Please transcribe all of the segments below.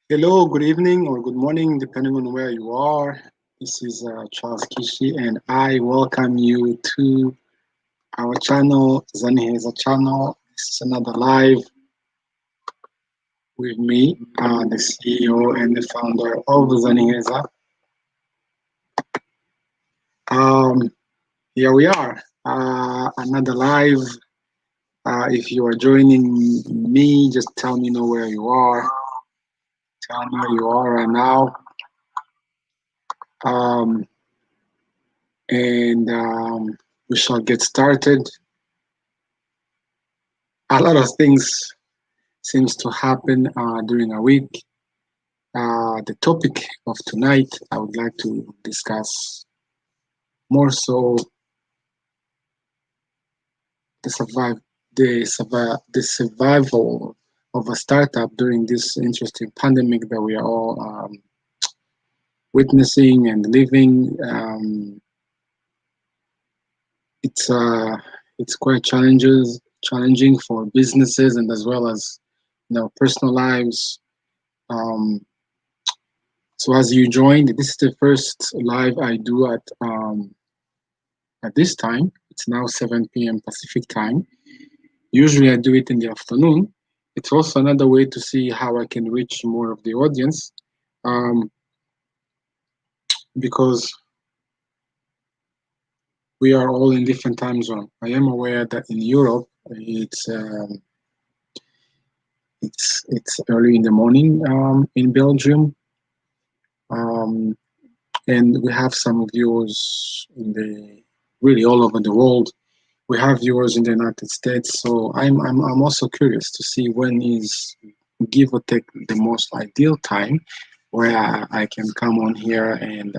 Hello, good evening or good morning, depending on where you are. This is Charles Kishi, and I welcome you to our channel, ZaNiheza channel. This is another live with me, the CEO and the founder of ZaNiheza. Um, Here we are, another live. If you are joining me, just tell me know where you are. Tell me where you are right now. Um, and we shall get started. A lot of things seems to happen during a week. The topic of tonight, I would like to discuss more so the survival of a startup during this interesting pandemic that we are all witnessing and living. It's uh, it's quite challenging for businesses and as well as personal lives. Um, so as you joined, this is the first live I do at this time. It's now 7 p.m. Pacific time. Usually I do it in the afternoon. It's also another way to see how I can reach more of the audience, um, because we are all in different time zone. I am aware that in Europe it's early in the morning in Belgium, um, and we have some viewers in the really all over the world. We have viewers in the United States, so I'm also curious to see when is give or take the most ideal time where I can come on here and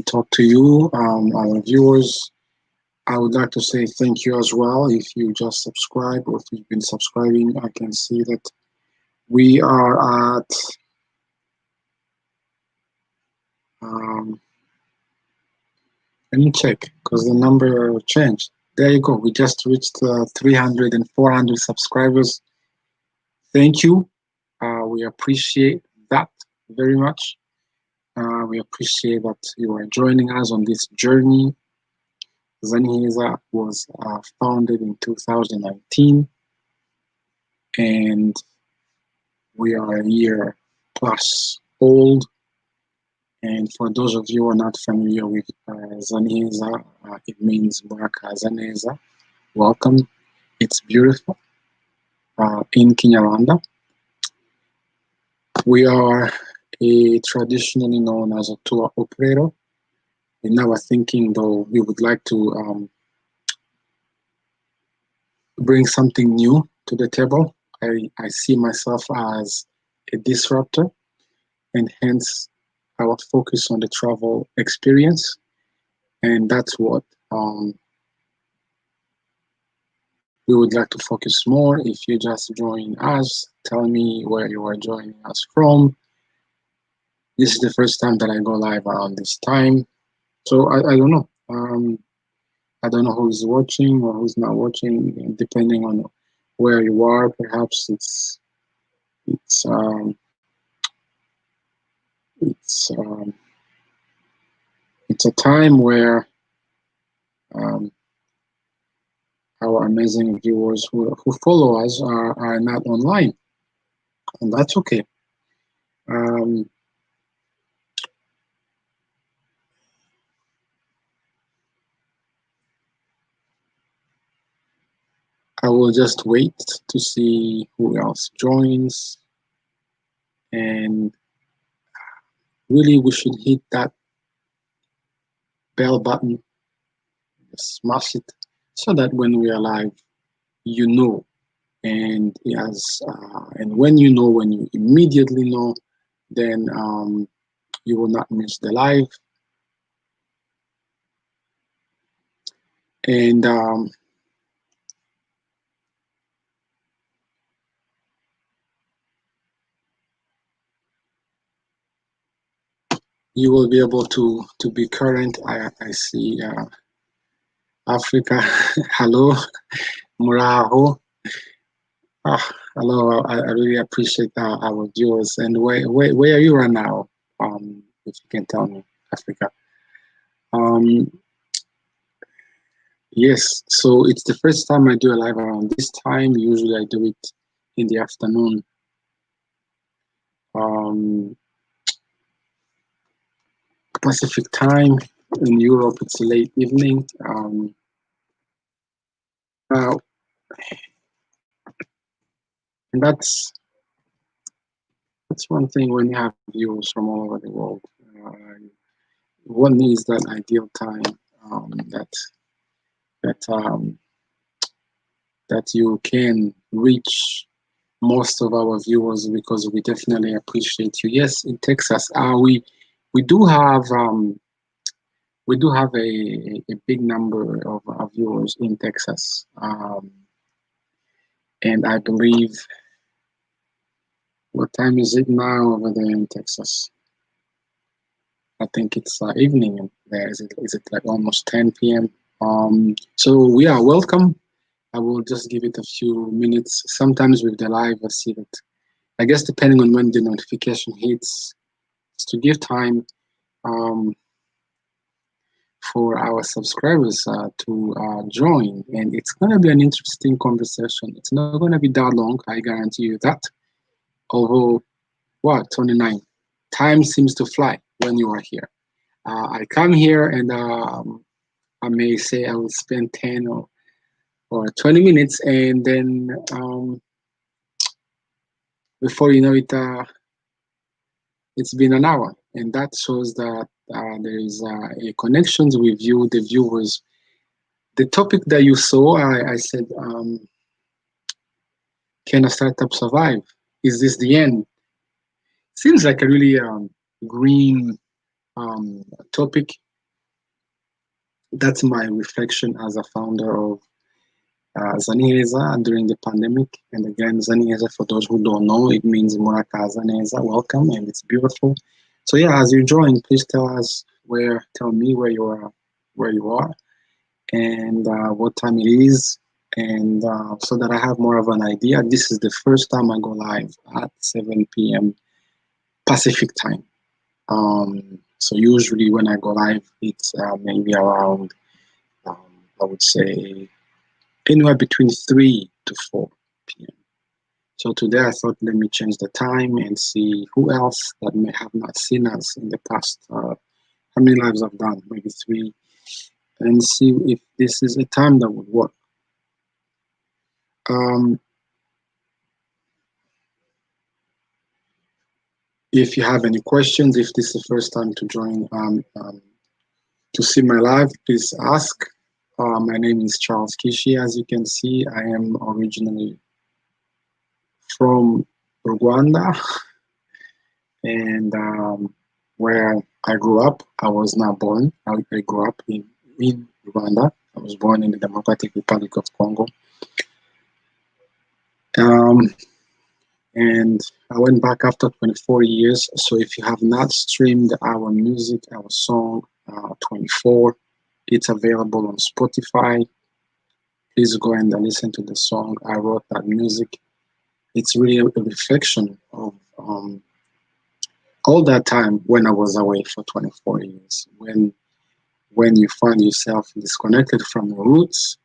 talk to you, our viewers. I would like to say thank you as well. If you just subscribe or if you've been subscribing, I can see that we are at um, let me check because the number changed. There you go. We just reached 300 and 400 subscribers. Thank you. We appreciate that very much. We appreciate that you are joining us on this journey. ZaNiheza was founded in 2019, and we are a year plus old. And for those of you who are not familiar with ZaNiheza, it means Baraka ZaNiheza. Welcome. It's beautiful in Kinyarwanda. We are traditionally known as a tour operator. In our thinking, though, we would like to bring something new to the table. I see myself as a disruptor, and hence I would focus on the travel experience, and that's what we would like to focus more. If you just join us, tell me where you are joining us from. This is the first time that I go live around this time, so I don't know. I don't know who's watching or who's not watching, depending on where you are. Perhaps it's um, it's um, it's a time where um, our amazing viewers who follow us are not online, and that's okay. Um, I will just wait to see who else joins, and really we should hit that bell button, smash it, so that when we are live, you know. And when you know, when you immediately know, then you will not miss the live. And you will be able to be current. I see Africa. Hello, Muraho. Ah, hello. I really appreciate our viewers. And where are you right now? If you can tell me, Africa. Um, yes. So it's the first time I do a live around this time. Usually I do it in the afternoon. Um, Pacific time. In Europe, it's late evening. Uh, and that's one thing when you have viewers from all over the world. Uh, one needs that ideal time that that that you can reach most of our viewers because we definitely appreciate you. Yes, in Texas, we we do have a big number of viewers in Texas, and I believe what time is it now over there in Texas? I think it's evening there. Is it like almost 10 p.m.? So we are welcome. I will just give it a few minutes. Sometimes with the live, I see that. I guess depending on when the notification hits, it's to give time um, for our subscribers to join. And it's going to be an interesting conversation. It's not going to be that long, I guarantee you that. Although, what, 29? Time seems to fly when you are here. I come here and I may say I will spend 10 or 20 minutes, and then before you know it, it's been an hour. And that shows that there is a connections with you, the viewers. The topic that you saw, I said, can a startup survive? Is this the end? Seems like a really green topic. That's my reflection as a founder of ZaNiheza during the pandemic. And again, ZaNiheza, for those who don't know, it means Murakaza Neza, welcome, and it's beautiful. So yeah, as you join, please tell me where you are, and what time it is, and so that I have more of an idea. This is the first time I go live at 7 p.m. Pacific time. So usually when I go live, it's maybe around, I would say, anywhere between 3 to 4 p.m. So today I thought, let me change the time and see who else that may have not seen us in the past. How many lives I've done? Maybe 3, and see if this is a time that would work. Um, if you have any questions, if this is the first time to join, to see my live, please ask. My name is Charles Kishi. As you can see, I am originally from Rwanda, and where I grew up, I was not born. I grew up in Rwanda. I was born in the Democratic Republic of Congo. Um, and I went back after 24 years. So if you have not streamed our music, our song 24, it's available on Spotify. Please go and listen to the song. I wrote that music. It's really a reflection of all that time when I was away for 24 years. When you find yourself disconnected from your roots,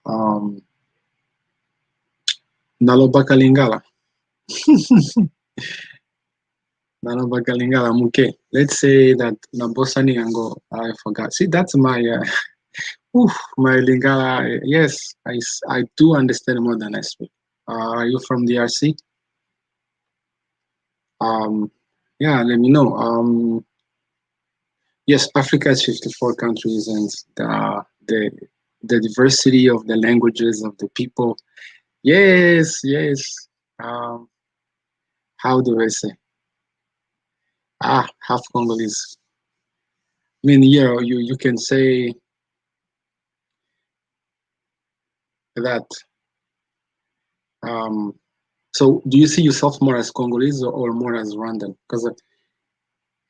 um, nalobaka lingala. Nalobaka lingala muke. Let's say that nabosani ango. I forgot. See, that's my my lingala. Yes, I do understand more than I speak. Are you from the RC? Yeah, let me know. Yes, Africa is 54 countries, and the diversity of the languages of the people. Yes, yes. Um, how do I say? Half Congolese. I mean, yeah, you can say that. Um, so, do you see yourself more as Congolese or more as Rwandan? Because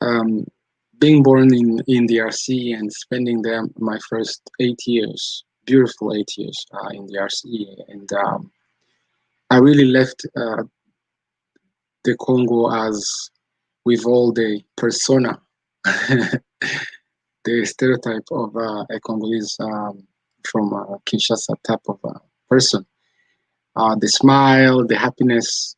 um, being born in the RC and spending there my first 8 years, beautiful 8 years in the RC, and I really left the Congo as with all the persona, the stereotype of a Congolese from Kinshasa type of person. The smile, the happiness,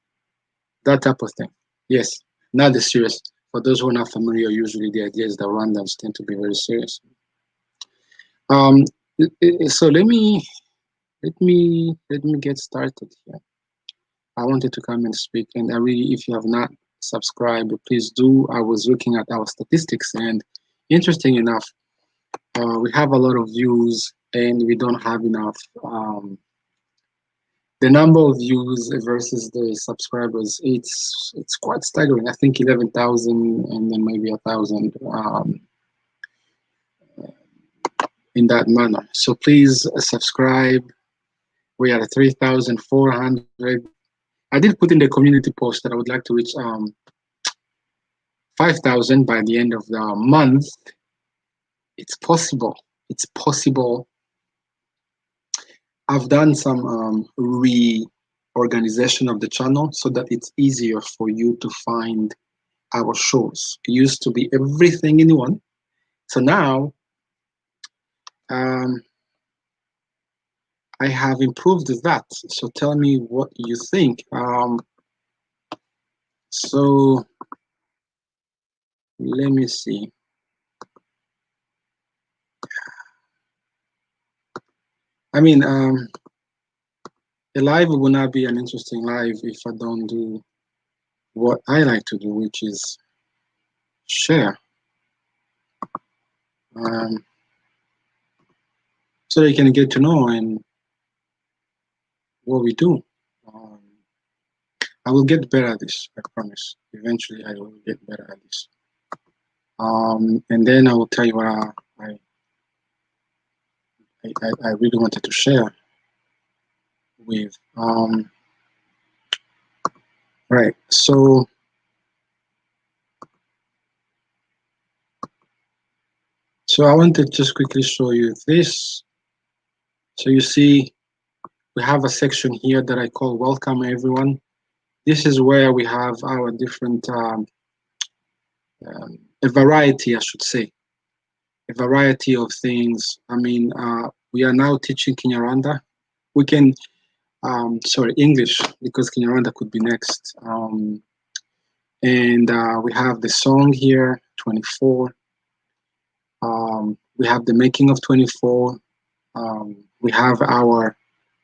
that type of thing. Yes, not the serious. For those who are not familiar, usually the idea is that Rwandans tend to be very serious. Um, so let me get started here. I wanted to come and speak, and I really, if you have not subscribed, please do. I was looking at our statistics, and interesting enough, we have a lot of views, and we don't have enough. The number of views versus the subscribers, it's quite staggering. I think 11,000, and then maybe 1,000 in that manner. So please subscribe. We are at 3,400. I did put in the community post that I would like to reach 5,000 by the end of the month. It's possible. It's possible. I've done some reorganization of the channel so that it's easier for you to find our shows. It used to be everything in one. So now I have improved that. So tell me what you think. So let me see. I mean, a live will not be an interesting live if I don't do what I like to do, which is share. So they can get to know and what we do. I will get better at this, I promise. Eventually, I will get better at this. And then I will tell you what I really wanted to share with. Right. So I want to just quickly show you this. So you see, we have a section here that I call Welcome Everyone. This is where we have our different, a variety, I should say, a variety of things. I mean, we are now teaching Kinyarwanda. We can, sorry, English, because Kinyarwanda could be next. And we have the song here, 24. We have the making of 24. We have our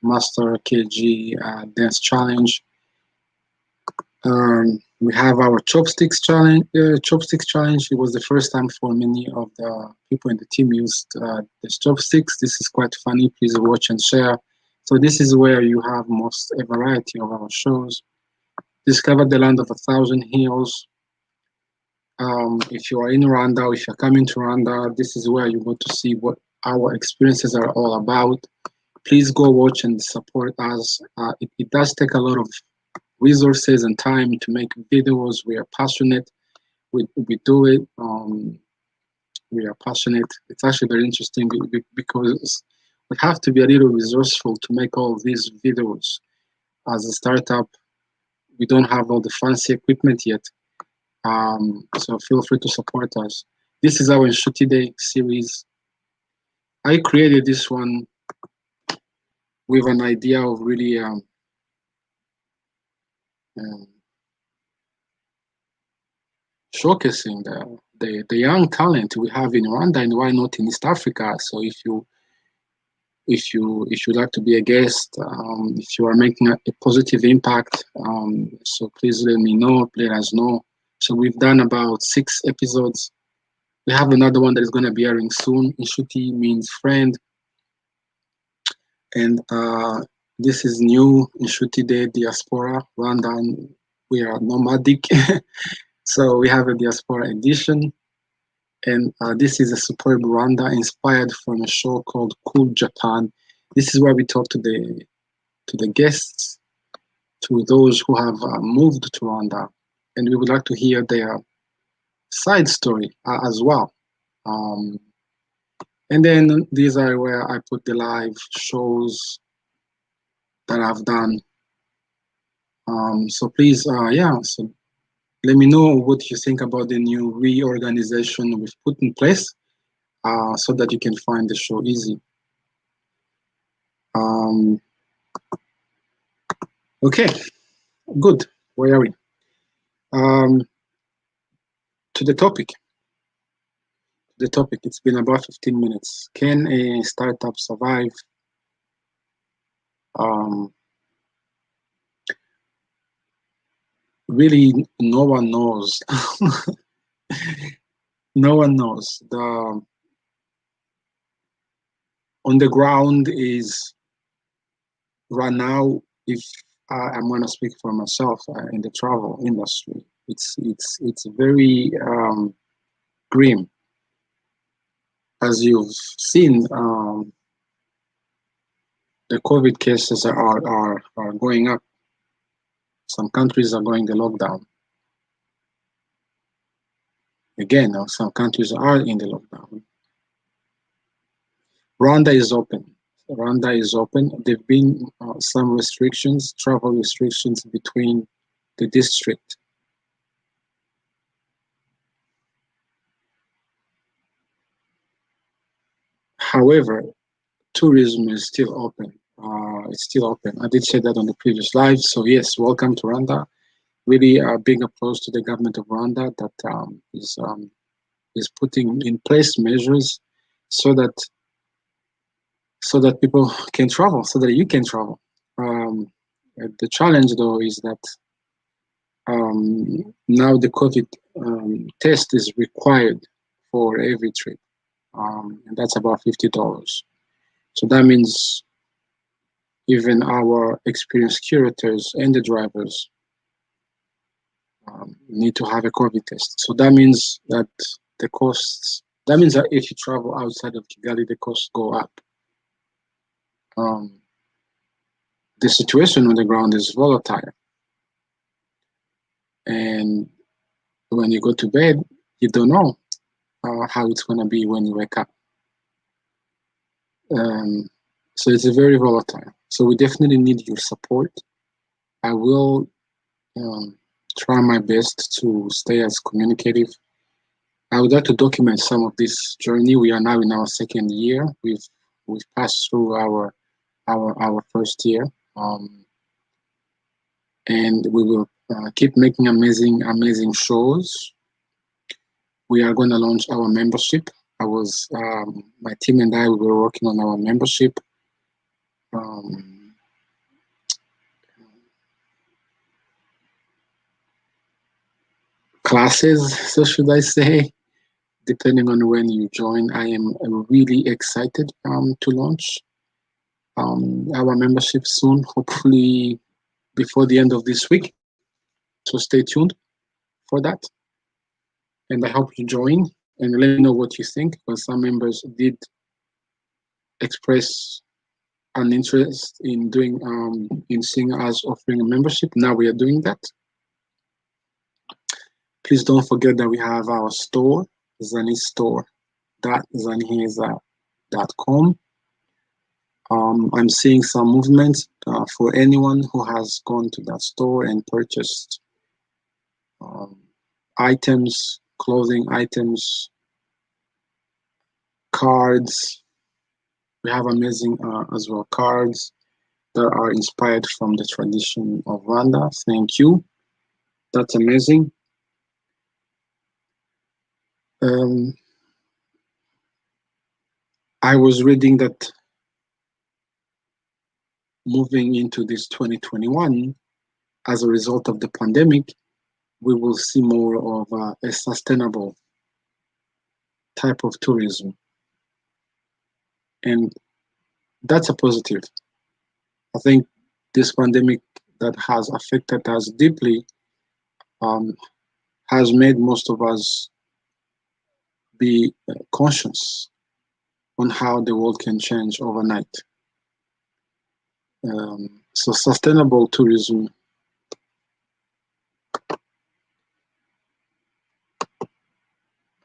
Master KG Dance Challenge. We have our chopsticks challenge. It was the first time for many of the people in the team used the chopsticks. This is quite funny. Please watch and share. So this is where you have most a variety of our shows. Discover the land of 1,000 hills. If you are in Rwanda, or if you're coming to Rwanda, this is where you go to see what our experiences are all about. Please go watch and support us. It does take a lot of resources and time to make videos. We are passionate. We do it. We are passionate. It's actually very interesting because we have to be a little resourceful to make all of these videos. As a startup, we don't have all the fancy equipment yet. So feel free to support us. This is our Nshuti Day series. I created this one with an idea of really showcasing the young talent we have in Rwanda and why not in East Africa. So if you like to be a guest, if you are making a positive impact, so please let me know, let us know. So we've done about 6 episodes. We have another one that is going to be airing soon. Inshuti means friend. And this is new, Inshuti Day Diaspora, Rwanda. We are nomadic. So we have a diaspora edition. And this is a superb Rwanda inspired from a show called Cool Japan. This is where we talk to the guests, to those who have moved to Rwanda. And we would like to hear their side story as well. And then these are where I put the live shows that I've done So please, yeah, so let me know what you think about the new reorganization we've put in place, so that you can find the show easy. Um, okay, good. Where are we? Um, to the topic. The topic. It's been about 15 minutes. Can a startup survive? Um, Really, no one knows. No one knows. The on the ground is right now. If I'm going to speak for myself, in the travel industry, it's very grim. As you've seen, the COVID cases are going up. Some countries are going the lockdown. Again, some countries are in the lockdown. Rwanda is open. Rwanda is open. There've been some restrictions, travel restrictions between the district. However, tourism is still open. It's still open. I did say that on the previous live. So yes, welcome to Rwanda. Really a big applause to the government of Rwanda that is putting in place measures so that people can travel, so that you can travel. The challenge though is that now the COVID test is required for every trip, and that's about $50. So that means even our experienced curators and the drivers need to have a COVID test. So that means that the costs. That means that if you travel outside of Kigali, the costs go up. Um, the situation on the ground is volatile, and when you go to bed, you don't know how it's going to be when you wake up. Um, so it's a very volatile. So we definitely need your support. I will um, try my best to stay as communicative. I would like to document some of this journey. We are now in our second year. We've passed through our first year, and we will keep making amazing shows. We are going to launch our membership. My team and I, we were working on our membership. Um, Classes, so should I say, depending on when you join. I am really excited to launch our membership soon, hopefully before the end of this week. So stay tuned for that. And I hope you join and let me know what you think, because some members did express an interest in doing in seeing us offering a membership. Now we are doing that. Please don't forget that we have our store, zanistore.zaniheza.com. I'm seeing some movement for anyone who has gone to that store and purchased um, items, clothing items, cards. We have amazing as well cards that are inspired from the tradition of Rwanda. Thank you. That's amazing. Um, I was reading that moving into this 2021, as a result of the pandemic, we will see more of a sustainable type of tourism. And that's a positive. I think this pandemic that has affected us deeply um, has made most of us be conscious on how the world can change overnight. So sustainable tourism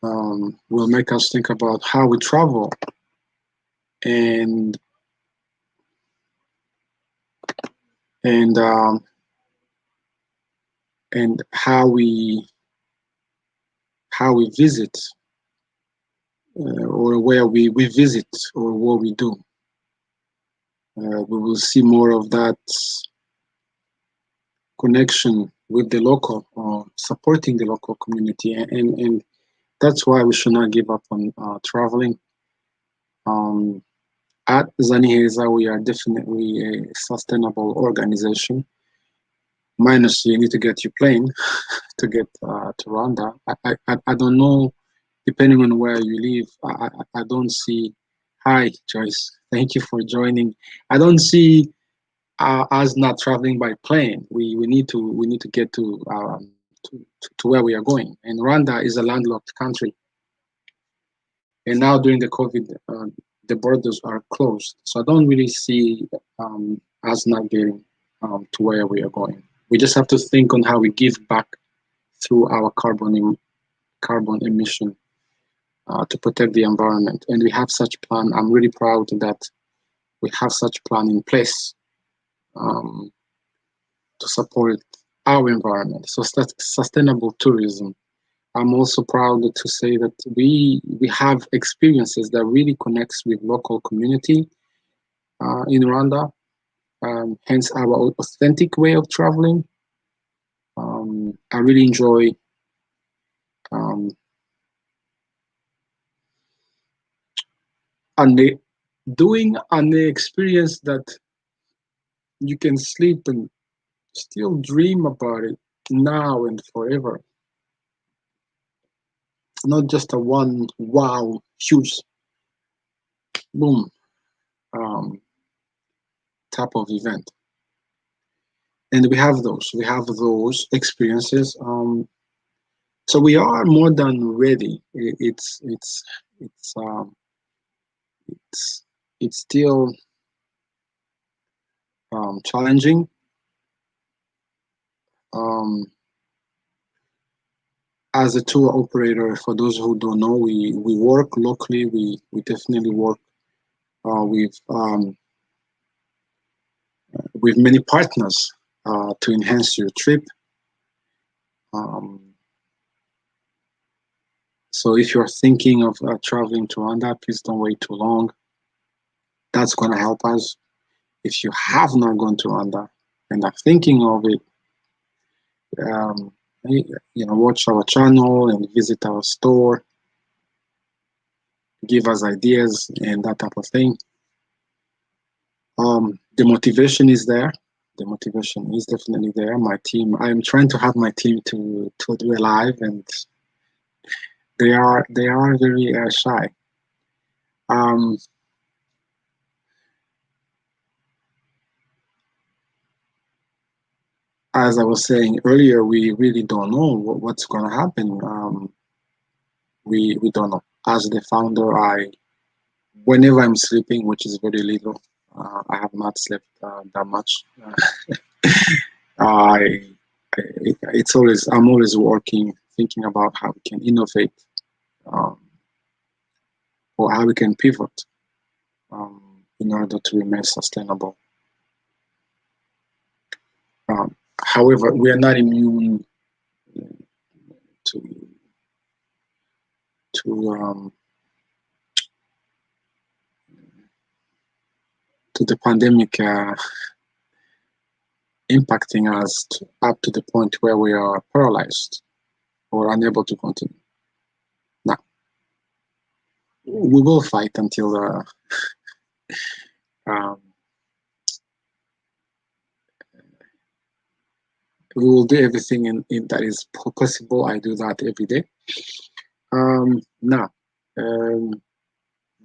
will make us think about how we travel and and and how we visit, or where we visit, or what we do. We will see more of that connection with the local, supporting the local community, and that's why we should not give up on traveling. Um, at ZaNiheza, we are definitely a sustainable organization. Minus, you need to get your plane to get to Rwanda. I don't know, depending on where you live. I don't see. Hi, Joyce. Thank you for joining. I don't see us not traveling by plane. We need to get to where we are going. And Rwanda is a landlocked country, and now during the COVID, the borders are closed. So I don't really see us not getting to where we are going. We just have to think on how we give back through our carbon emission to protect the environment. And we have such plan. I'm really proud that we have such plan in place um, to support our environment. So sustainable tourism. I'm also proud to say that we have experiences that really connects with local community in Rwanda. Hence our authentic way of traveling. I really enjoy um, and doing an experience that you can sleep and still dream about it now and forever. Not just a one wow huge boom um, type of event. And we have those experiences. So we are more than ready. It's it's still challenging. Um, as a tour operator, for those who don't know, we work locally. We definitely work with many partners to enhance your trip. Um, so if you're thinking of traveling to Rwanda, please don't wait too long. That's going to help us. If you have not gone to Rwanda and are thinking of it, um, watch our channel and visit our store, give us ideas and that type of thing. The motivation is there. The motivation is definitely there. My team, I'm trying to have my team to do a live, and they are very shy. Um, as I was saying earlier, we really don't know what's going to happen. We don't know. As the founder, whenever I'm sleeping, which is very little, I have not slept that much. I I'm always working, thinking about how we can innovate, um, or how we can pivot in order to remain sustainable. However, we are not immune to to um, to the pandemic impacting us up to the point where we are paralyzed or unable to continue. Now, we will fight until um, we will do everything that is possible. I do that every day. Now, um,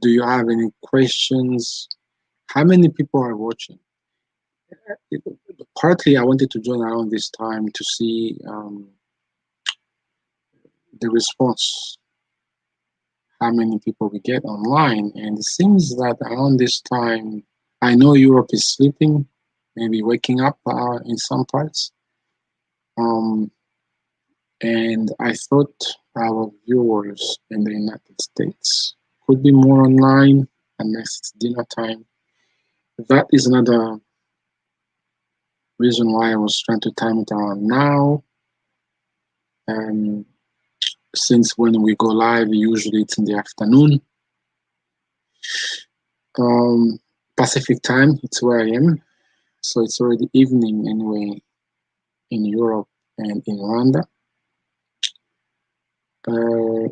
do you have any questions? How many people are watching? Partly, I wanted to join around this time to see the response, how many people we get online. And it seems that around this time, I know Europe is sleeping, maybe waking up in some parts. And I thought our viewers in the United States could be more online unless it's dinner time. That is another reason why I was trying to time it around now. Um, since when we go live, usually it's in the afternoon. Pacific time, it's where I am. So it's already evening anyway in Europe and in Rwanda.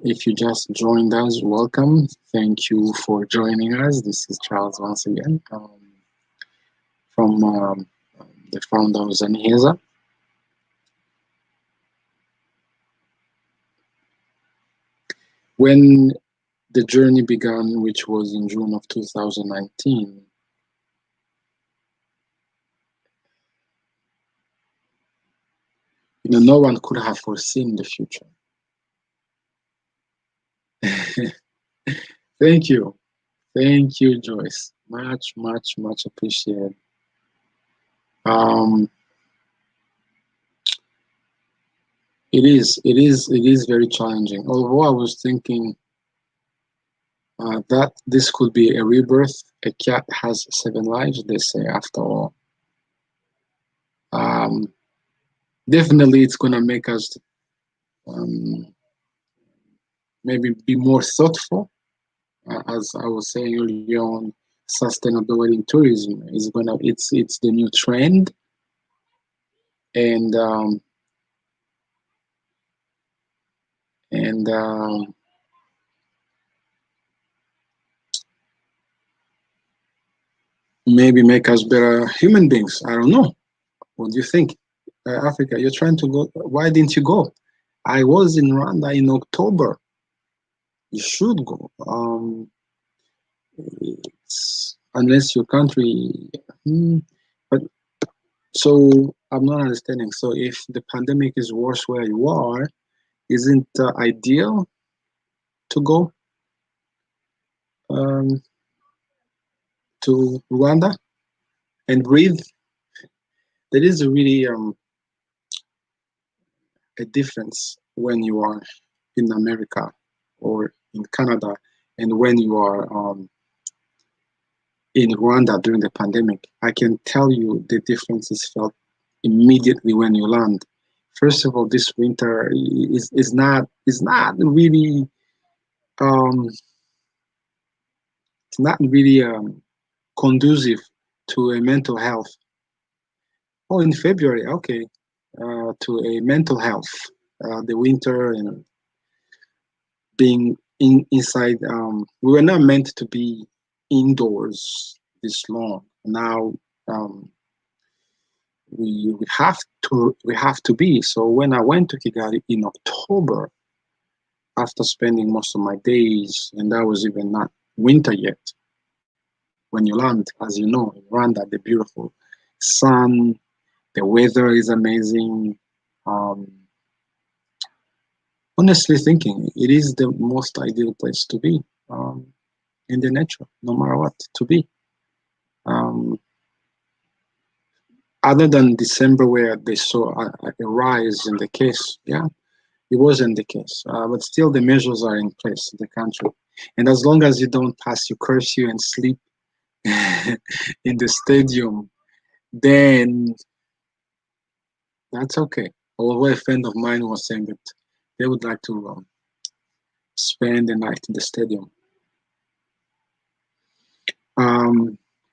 If you just joined us, welcome. Thank you for joining us. This is Charles once again from the founder of ZaNiheza. When the journey began, which was in June of 2019, no one could have foreseen the future. Thank you. Thank you, Joyce. Much, much, much appreciated. It is very challenging. Although I was thinking that this could be a rebirth. A cat has 7 lives, they say, after all. Definitely, it's gonna make us maybe be more thoughtful. As I was saying earlier on, sustainability in tourism is it's the new trend, and maybe make us better human beings. I don't know. What do you think? Africa, you're trying to go. Why didn't you go? I was in Rwanda in October. You should go. Unless your country. But so I'm not understanding. So if the pandemic is worse where you are, isn't ideal to go to Rwanda and breathe? There is a really a difference when you are in America or in Canada and when you are in Rwanda during the pandemic. I can tell you the difference is felt immediately when you land. First of all, this winter is not really it's not really conducive to a mental health. Oh, in February, okay, to a mental health. The winter and being inside. We were not meant to be indoors this long. Now we have to be. So when I went to Kigali in October, after spending most of my days, and that was even not winter yet. When you land, as you know, in Rwanda, the beautiful sun, the weather is amazing. Honestly thinking, it is the most ideal place to be in the nature, no matter what, to be. Other than December, where they saw a rise in the case, yeah, it wasn't the case. But still, the measures are in place in the country. And as long as you don't pass your curfew and sleep in the stadium, then that's okay. Although a friend of mine was saying that they would like to spend the night in the stadium.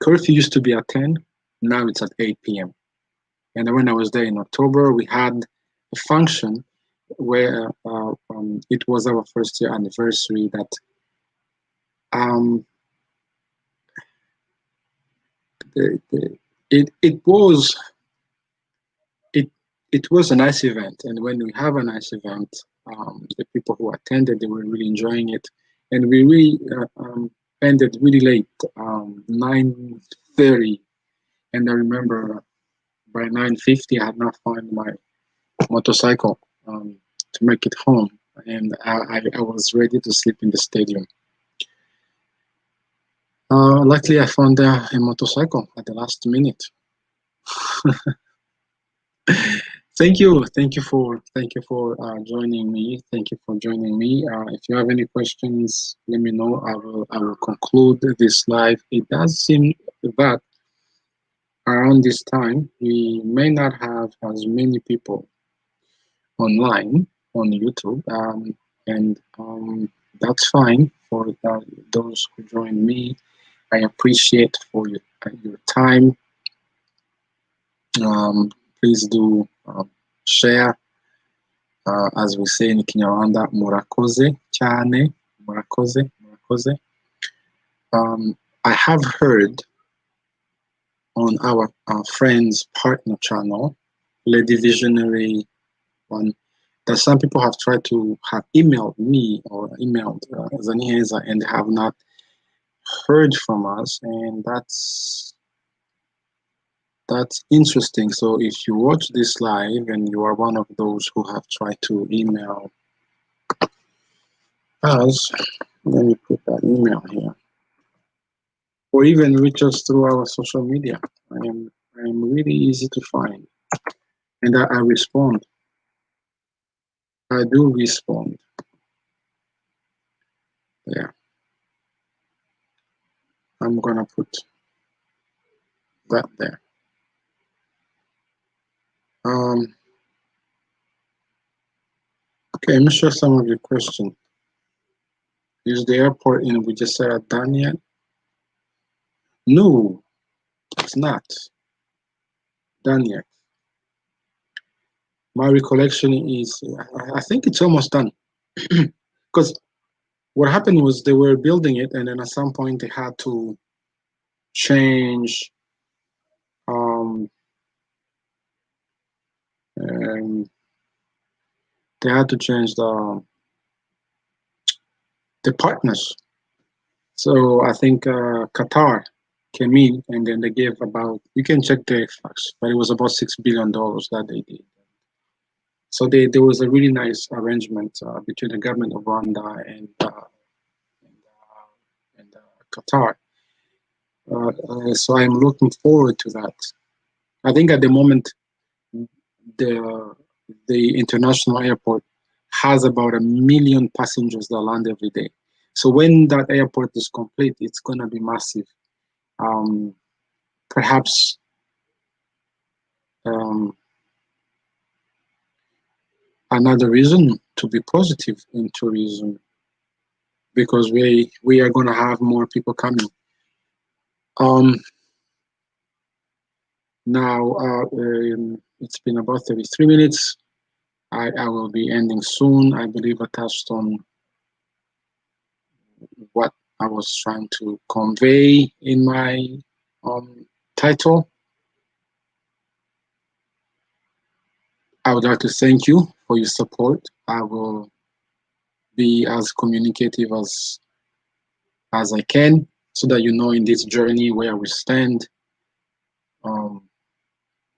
Curfew used to be at 10, now it's at 8 p.m. And when I was there in October, we had a function where it was our first year anniversary that it was a nice event, and when we have a nice event, the people who attended, they were really enjoying it, and we really ended really late, 9:30, and I remember by 9:50 I had not found my motorcycle to make it home, and I was ready to sleep in the stadium. Luckily, I found a motorcycle at the last minute. Thank you for joining me. Thank you for joining me. If you have any questions, let me know. I will conclude this live. It does seem that around this time we may not have as many people online, on YouTube, and that's fine for those who join me. I appreciate for your time. Um, Please do share, as we say in Kinyarwanda, murakoze cyane, murakoze. I have heard on our friend's partner channel, Lady Visionary One, that some people have tried to have emailed me or emailed ZaNiheza and have not heard from us, and that's interesting. So if you watch this live and you are one of those who have tried to email us, let me put that email here, or even reach us through our social media. I am really easy to find, and I respond. I do respond. Yeah, I'm gonna put that there. Um, okay, let me share some of your questions. Is the airport in Bugesera done yet? No, it's not done yet. My recollection is, I think it's almost done. Because what happened was they were building it, and then at some point they had to change. Um, um, they had to change the partners. So I think Qatar came in, and then they gave about. You can check the facts, but it was about $6 billion that they did. So there was a really nice arrangement between the government of Rwanda and Qatar. So I'm looking forward to that. I think at the moment the the international airport has about 1 million passengers that land every day. So when that airport is complete, it's gonna be massive. Um, Perhaps um, another reason to be positive in tourism, because we are gonna have more people coming. Um, Now it's been about 33 minutes. I will be ending soon. I believe I touched on what I was trying to convey in my title. I would like to thank you for your support. I will be as communicative as I can, so that you know in this journey where we stand. Um,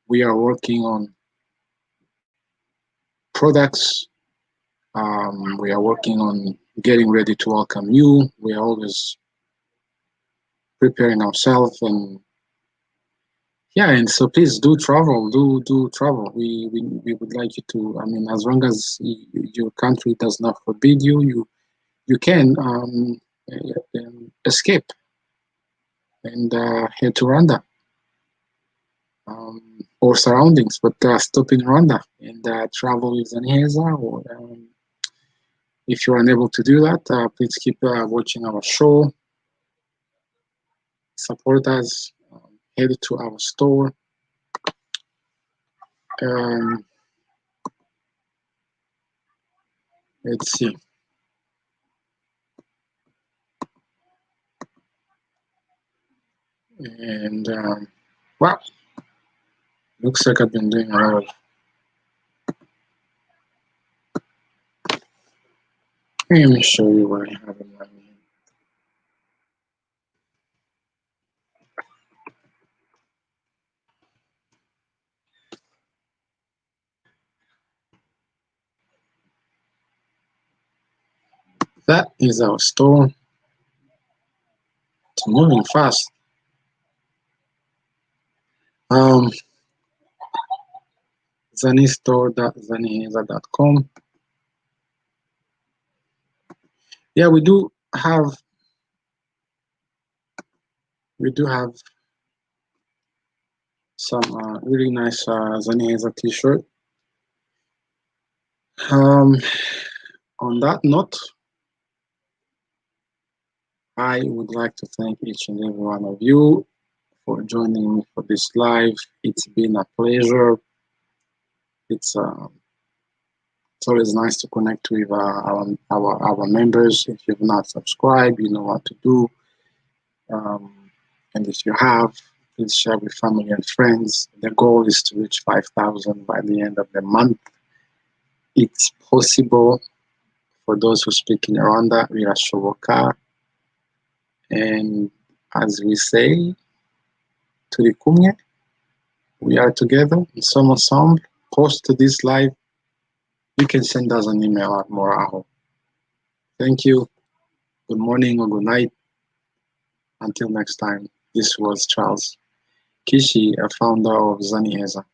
we are working on products. We are working on getting ready to welcome you. We are always preparing ourselves, and yeah, and so please do travel, do travel. We would like you to, I mean, as long as your country does not forbid you, you can escape and head to Rwanda, or surroundings, but stop in Rwanda and travel with ZaNiheza. Or if you're unable to do that, please keep watching our show, support us, head to our store. Um, let's see. And wow, looks like I've been doing a lot of. Let me show you what I have in my hand. That is our store. It's moving fast. Um, zanistore.zaniheza.com. Yeah, we do have some really nice ZaNiheza t-shirt. Um, on that note, I would like to thank each and every one of you for joining me for this live. It's been a pleasure. It's uh, it's always nice to connect with our members. If you've not subscribed, you know what to do. And if you have, please share with family and friends. The goal is to reach 5,000 by the end of the month. It's possible for those who speak in Rwanda. Birashoboka. And as we say, turi kumwe. We are together. Nous sommes ensemble. Post this live. You can send us an email at Moraho. Thank you. Good morning or good night. Until next time, this was Charles Kishi, a founder of ZaNiheza.